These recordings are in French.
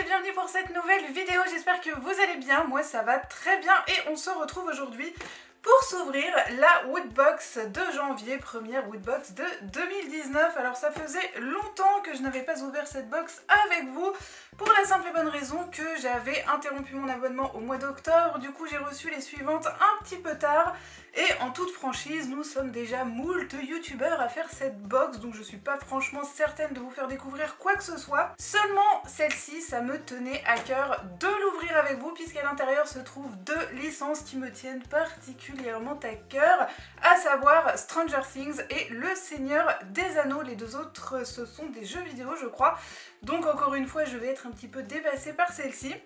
et bienvenue pour cette nouvelle vidéo, j'espère que vous allez bien, moi ça va très bien et on se retrouve aujourd'hui pour s'ouvrir la Woodbox de janvier, première Woodbox de 2019. Alors ça faisait longtemps que je n'avais pas ouvert cette box avec vous, pour la simple et bonne raison que j'avais interrompu mon abonnement au mois d'octobre, du coup j'ai reçu les suivantes un petit peu tard. Et en toute franchise, nous sommes déjà moult youtubeurs à faire cette box, donc je suis pas franchement certaine de vous faire découvrir quoi que ce soit. Seulement celle-ci, ça me tenait à cœur de l'ouvrir avec vous, puisqu'à l'intérieur se trouvent deux licences qui me tiennent particulièrement à cœur, à savoir Stranger Things et Le Seigneur des Anneaux. Les deux autres, ce sont des jeux vidéo, je crois. Donc encore une fois, je vais être un petit peu dépassée par celle-ci.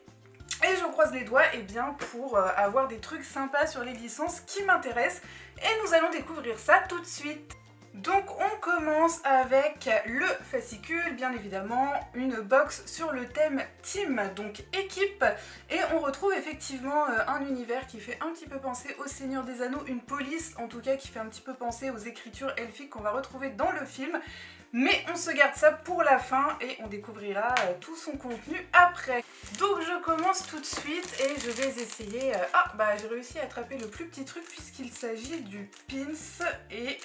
Et je croise les doigts pour avoir des trucs sympas sur les licences qui m'intéressent. Et nous allons découvrir ça tout de suite. Donc on commence avec le fascicule, bien évidemment, une box sur le thème team, donc équipe. Et on retrouve effectivement un univers qui fait un petit peu penser au Seigneur des Anneaux, une police en tout cas qui fait un petit peu penser aux écritures elfiques qu'on va retrouver dans le film. Mais on se garde ça pour la fin et on découvrira tout son contenu après. Donc je commence tout de suite et je vais essayer... j'ai réussi à attraper le plus petit truc puisqu'il s'agit du pins et...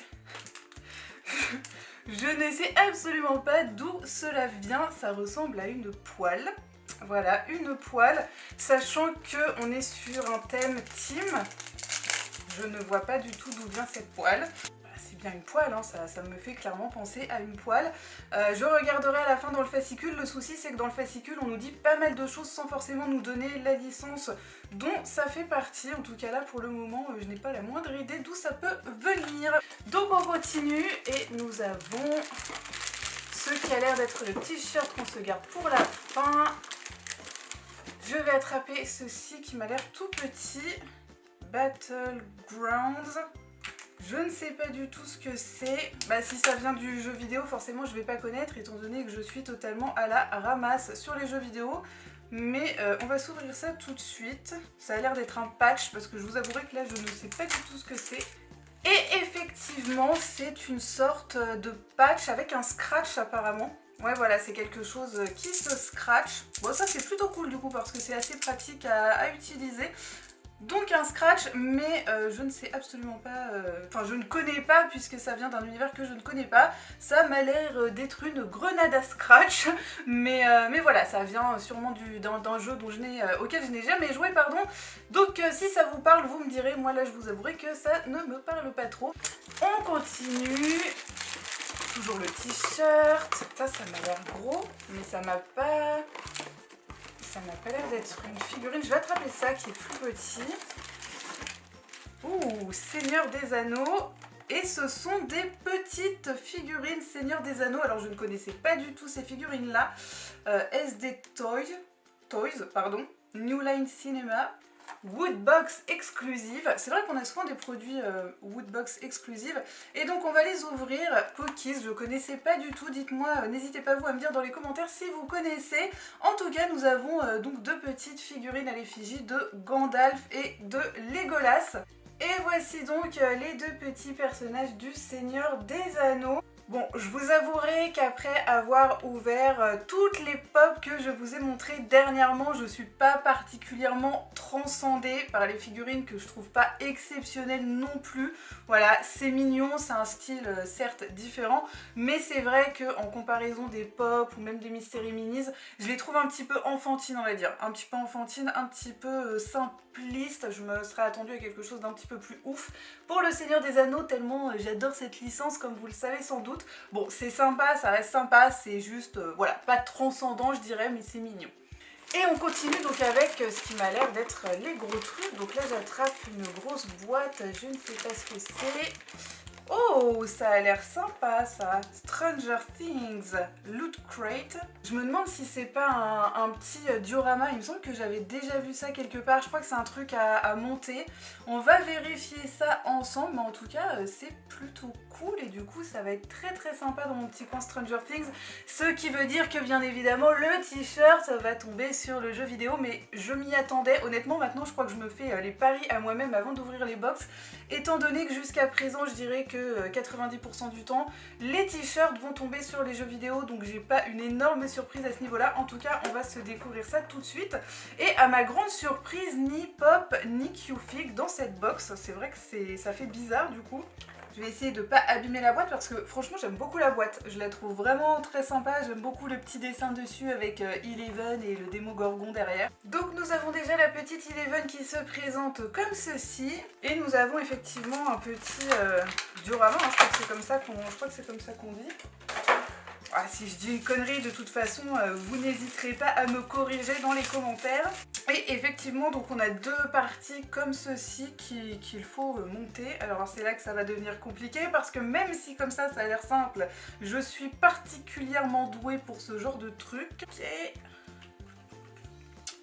je ne sais absolument pas d'où cela vient, ça ressemble à une poêle. Voilà, une poêle, sachant qu'on est sur un thème team. Je ne vois pas du tout d'où vient cette poêle. C'est bien une poêle, hein, ça me fait clairement penser à une poêle. Je regarderai à la fin dans le fascicule. Le souci c'est que dans le fascicule on nous dit pas mal de choses sans forcément nous donner la licence dont ça fait partie. En tout cas là pour le moment je n'ai pas la moindre idée d'où ça peut venir. Donc on continue et nous avons ce qui a l'air d'être le t-shirt qu'on se garde pour la fin. Je vais attraper ceci qui m'a l'air tout petit. Battlegrounds. Je ne sais pas du tout ce que c'est. Si ça vient du jeu vidéo, forcément je ne vais pas connaître étant donné que je suis totalement à la ramasse sur les jeux vidéo. Mais on va s'ouvrir ça tout de suite. Ça a l'air d'être un patch parce que je vous avouerai que là je ne sais pas du tout ce que c'est. Et effectivement c'est une sorte de patch avec un scratch apparemment. Ouais voilà, c'est quelque chose qui se scratch. Bon ça c'est plutôt cool du coup parce que c'est assez pratique à utiliser. Donc un scratch, mais je ne sais absolument pas, je ne connais pas puisque ça vient d'un univers que je ne connais pas. Ça m'a l'air d'être une grenade à scratch, mais voilà, ça vient sûrement d'un jeu auquel je n'ai jamais joué, pardon. Donc si ça vous parle, vous me direz, moi là je vous avouerai que ça ne me parle pas trop. On continue, toujours le t-shirt, ça m'a l'air gros, mais ça m'a pas... Ça n'a pas l'air d'être une figurine. Je vais attraper ça qui est plus petit. Ouh, Seigneur des Anneaux. Et ce sont des petites figurines Seigneur des Anneaux. Alors je ne connaissais pas du tout ces figurines-là. SD Toys, New Line Cinema. Woodbox exclusive. C'est vrai qu'on a souvent des produits Woodbox exclusive. Et donc on va les ouvrir. Cookies, je connaissais pas du tout. Dites-moi, n'hésitez pas vous à me dire dans les commentaires si vous connaissez. En tout cas, nous avons donc deux petites figurines à l'effigie de Gandalf et de Legolas. Et voici donc les deux petits personnages du Seigneur des Anneaux. Bon, je vous avouerai qu'après avoir ouvert toutes les pop que je vous ai montrées dernièrement, je suis pas particulièrement transcendée par les figurines que je trouve pas exceptionnelles non plus. Voilà, c'est mignon, c'est un style certes différent, mais c'est vrai qu'en comparaison des pop ou même des Mystery Minis, je les trouve un petit peu enfantines, on va dire. Un petit peu enfantines, un petit peu simpliste. Je me serais attendue à quelque chose d'un petit peu plus ouf pour le Seigneur des Anneaux, tellement j'adore cette licence, comme vous le savez sans doute. Bon, c'est sympa, ça reste sympa, c'est juste, voilà, pas transcendant je dirais, mais c'est mignon. Et on continue donc avec ce qui m'a l'air d'être les gros trucs. Donc là j'attrape une grosse boîte, je ne sais pas ce que c'est. Oh, ça a l'air sympa ça. Stranger Things Loot Crate. Je me demande si c'est pas un petit diorama. Il me semble que j'avais déjà vu ça quelque part. Je crois que c'est un truc à monter. On va vérifier ça ensemble. Mais en tout cas, c'est plutôt cool. Et du coup, ça va être très très sympa dans mon petit coin Stranger Things. Ce qui veut dire que bien évidemment, le t-shirt va tomber sur le jeu vidéo. Mais je m'y attendais. Honnêtement, maintenant, je crois que je me fais les paris à moi-même avant d'ouvrir les box. Étant donné que jusqu'à présent, je dirais que que 90% du temps, les t-shirts vont tomber sur les jeux vidéo, donc j'ai pas une énorme surprise à ce niveau-là. En tout cas, on va se découvrir ça tout de suite. Et à ma grande surprise, ni Pop ni Q-Fig dans cette box. C'est vrai que ça fait bizarre du coup. Je vais essayer de pas abîmer la boîte parce que franchement j'aime beaucoup la boîte. Je la trouve vraiment très sympa, j'aime beaucoup le petit dessin dessus avec Eleven et le Démogorgon derrière. Donc nous avons déjà la petite Eleven qui se présente comme ceci. Et nous avons effectivement un petit diorama, hein, je crois que c'est comme ça qu'on dit. Ah, si je dis une connerie, de toute façon, vous n'hésiterez pas à me corriger dans les commentaires. Et effectivement, donc on a deux parties comme ceci qu'il faut monter. Alors c'est là que ça va devenir compliqué parce que même si comme ça a l'air simple, je suis particulièrement douée pour ce genre de truc.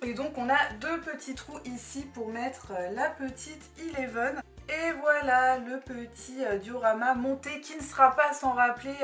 Et donc on a deux petits trous ici pour mettre la petite Eleven. Et voilà le petit diorama monté qui ne sera pas sans rappeler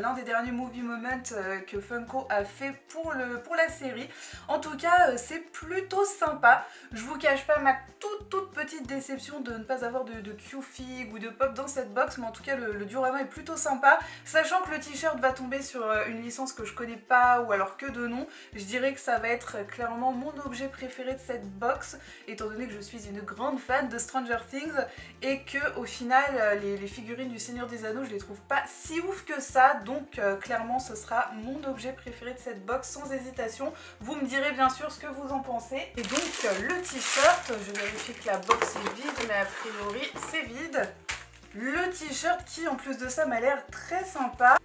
l'un des derniers movie moments que Funko a fait pour la série. En tout cas, c'est plutôt sympa. Je vous cache pas ma toute petite déception de ne pas avoir de Q-Fig ou de Pop dans cette box, mais en tout cas le diorama est plutôt sympa. Sachant que le t-shirt va tomber sur une licence que je connais pas ou alors que de nom, je dirais que ça va être clairement mon objet préféré de cette box, étant donné que je suis une grande fan de Stranger Things. Et que au final les figurines du Seigneur des Anneaux je les trouve pas si ouf que ça, donc clairement ce sera mon objet préféré de cette box sans hésitation. Vous me direz bien sûr ce que vous en pensez. Et donc le t-shirt, je vérifie que la box est vide mais a priori c'est vide. Le t-shirt qui en plus de ça m'a l'air très sympa.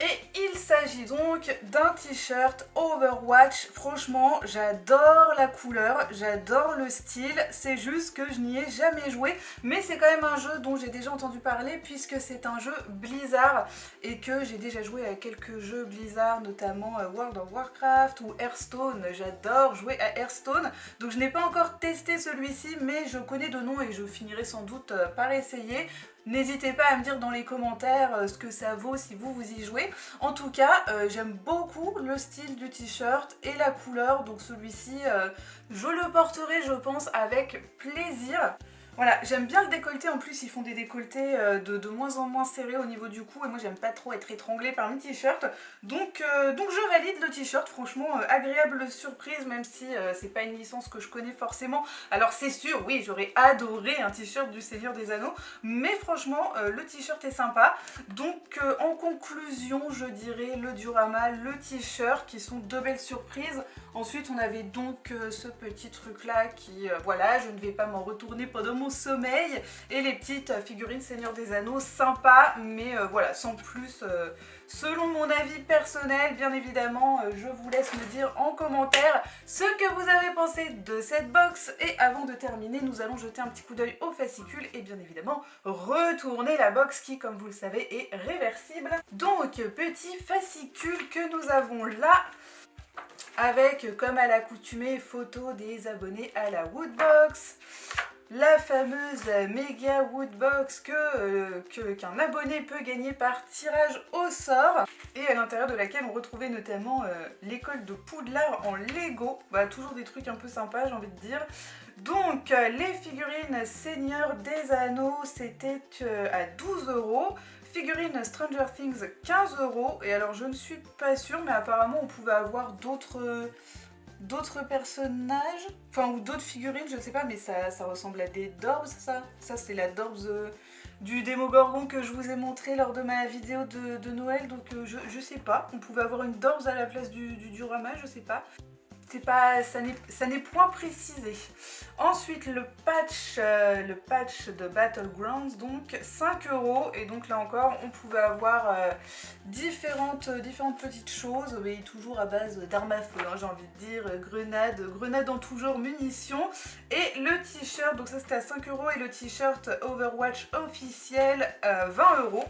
Et il s'agit donc d'un t-shirt Overwatch. Franchement, j'adore la couleur, j'adore le style, c'est juste que je n'y ai jamais joué. Mais c'est quand même un jeu dont j'ai déjà entendu parler puisque c'est un jeu Blizzard et que j'ai déjà joué à quelques jeux Blizzard, notamment World of Warcraft ou Hearthstone. J'adore jouer à Hearthstone, donc je n'ai pas encore testé celui-ci, mais je connais de nom et je finirai sans doute par essayer. N'hésitez pas à me dire dans les commentaires ce que ça vaut si vous y jouez. En tout cas, j'aime beaucoup le style du t-shirt et la couleur, donc celui-ci, je le porterai je pense avec plaisir. Voilà, j'aime bien le décolleté, en plus ils font des décolletés de moins en moins serrés au niveau du cou et moi j'aime pas trop être étranglée par mes t-shirts, donc je valide le t-shirt. Franchement agréable surprise, même si c'est pas une licence que je connais forcément. Alors c'est sûr, oui, j'aurais adoré un t-shirt du Seigneur des Anneaux, mais franchement le t-shirt est sympa. Donc en conclusion, je dirais le diorama, le t-shirt qui sont deux belles surprises. Ensuite on avait donc ce petit truc là qui, voilà, je ne vais pas m'en retourner pendant mon sommeil, et les petites figurines Seigneur des Anneaux sympas, mais voilà, sans plus. Selon mon avis personnel, bien évidemment, je vous laisse me dire en commentaire ce que vous avez pensé de cette box. Et avant de terminer, nous allons jeter un petit coup d'œil au fascicule et bien évidemment retourner la box qui, comme vous le savez, est réversible. Donc, petit fascicule que nous avons là, avec, comme à l'accoutumée, photo des abonnés à la Woodbox. La fameuse méga Woodbox qu'un abonné peut gagner par tirage au sort, et à l'intérieur de laquelle on retrouvait notamment l'école de Poudlard en Lego. Bah, toujours des trucs un peu sympas, j'ai envie de dire. Donc les figurines Seigneur des Anneaux, c'était à 12 €. Figurines Stranger Things, 15 €. Et alors je ne suis pas sûre, mais apparemment on pouvait avoir d'autres personnages, enfin, ou d'autres figurines, je sais pas, mais ça ressemble à des Dorbs, ça c'est la Dorbs du Démogorgon que je vous ai montré lors de ma vidéo de Noël, donc je sais pas, on pouvait avoir une Dorbs à la place du diorama, je sais pas. Ça n'est point précisé. Ensuite le patch de Battlegrounds, donc 5 €, et donc là encore on pouvait avoir différentes petites choses, mais toujours à base d'armes à feu, hein, j'ai envie de dire, grenades en tout genre, munitions. Et le t-shirt, donc ça c'était à 5 € et le t-shirt Overwatch officiel 20 €.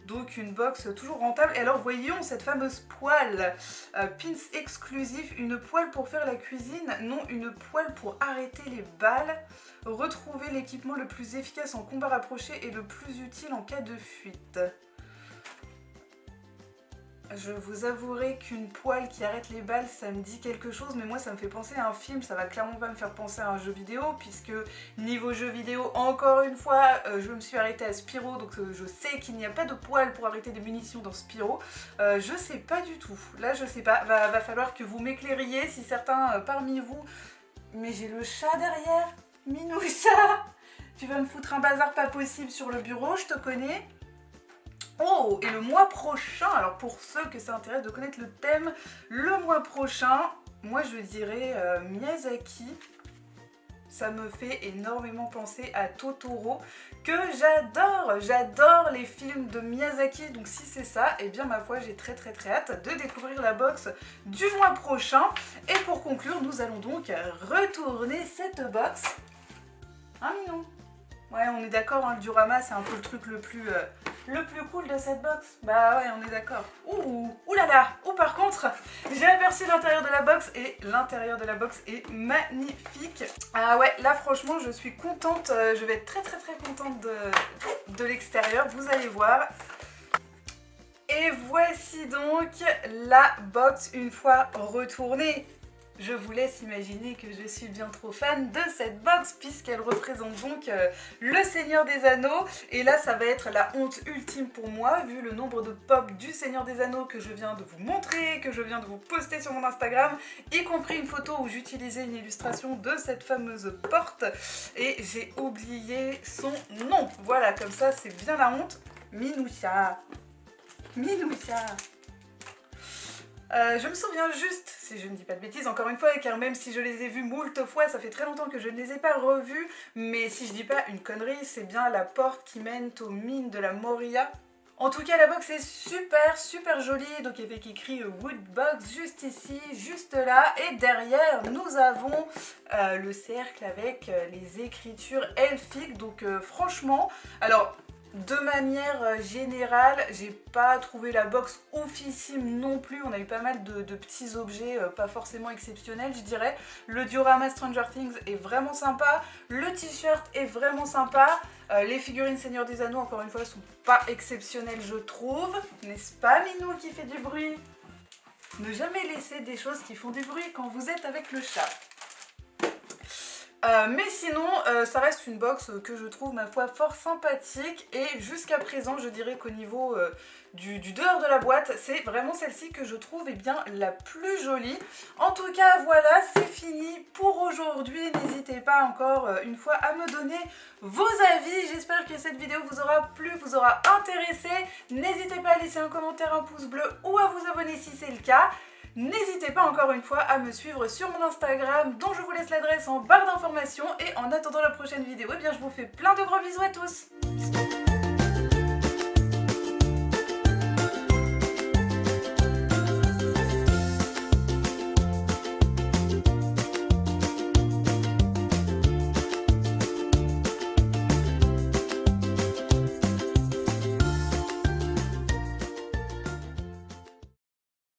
Donc une box toujours rentable. Et alors voyons cette fameuse poêle Pins exclusif, une poêle pour faire la cuisine, non, une poêle pour arrêter les balles. Retrouver l'équipement le plus efficace en combat rapproché et le plus utile en cas de fuite. Je vous avouerai qu'une poêle qui arrête les balles, ça me dit quelque chose, mais moi ça me fait penser à un film, ça va clairement pas me faire penser à un jeu vidéo, puisque niveau jeu vidéo, encore une fois, je me suis arrêtée à Spyro, donc je sais qu'il n'y a pas de poêle pour arrêter des munitions dans Spyro. Je sais pas du tout, là je sais pas, va falloir que vous m'éclairiez si certains parmi vous... Mais j'ai le chat derrière, minou chat. Tu vas me foutre un bazar pas possible sur le bureau, je te connais. Oh, et le mois prochain, alors pour ceux que ça intéresse de connaître le thème, le mois prochain, moi je dirais Miyazaki. Ça me fait énormément penser à Totoro, que j'adore les films de Miyazaki, donc si c'est ça, et bien ma foi j'ai très hâte de découvrir la box du mois prochain. Et pour conclure, nous allons donc retourner cette box. Hein minou? Ouais, on est d'accord, hein, le diorama c'est un peu le truc le plus cool de cette box. Bah ouais, on est d'accord. Ouh là là. Ou par contre, j'ai aperçu l'intérieur de la box et l'intérieur de la box est magnifique. Ah ouais, là franchement, je suis contente. Je vais être très contente de l'extérieur. Vous allez voir. Et voici donc la box une fois retournée. Je vous laisse imaginer que je suis bien trop fan de cette box puisqu'elle représente donc le Seigneur des Anneaux. Et là, ça va être la honte ultime pour moi vu le nombre de pop du Seigneur des Anneaux que je viens de vous montrer, que je viens de vous poster sur mon Instagram, y compris une photo où j'utilisais une illustration de cette fameuse porte. Et j'ai oublié son nom. Voilà, comme ça, c'est bien la honte. Minoucha. Minoucha. Je me souviens juste, si je ne dis pas de bêtises, encore une fois, car même si je les ai vus moult fois, ça fait très longtemps que je ne les ai pas revus, mais si je dis pas une connerie, c'est bien la porte qui mène aux mines de la Moria. En tout cas, la box est super jolie, donc avec écrit Woodbox juste ici, juste là, et derrière, nous avons le cercle avec les écritures elfiques, donc franchement, alors... De manière générale, j'ai pas trouvé la box oufissime non plus. On a eu pas mal de petits objets pas forcément exceptionnels, je dirais. Le diorama Stranger Things est vraiment sympa. Le t-shirt est vraiment sympa. Les figurines Seigneur des Anneaux, encore une fois, sont pas exceptionnelles, je trouve. N'est-ce pas, Minou qui fait du bruit? Ne jamais laisser des choses qui font du bruit quand vous êtes avec le chat. Mais sinon, ça reste une box que je trouve, ma foi, fort sympathique. Et jusqu'à présent, je dirais qu'au niveau du dehors de la boîte, c'est vraiment celle-ci que je trouve la plus jolie. En tout cas, voilà, c'est fini pour aujourd'hui. N'hésitez pas encore une fois à me donner vos avis. J'espère que cette vidéo vous aura plu, vous aura intéressé. N'hésitez pas à laisser un commentaire, un pouce bleu ou à vous abonner si c'est le cas. N'hésitez pas encore une fois à me suivre sur mon Instagram dont je vous laisse l'adresse en barre d'informations et en attendant la prochaine vidéo, eh bien je vous fais plein de gros bisous à tous.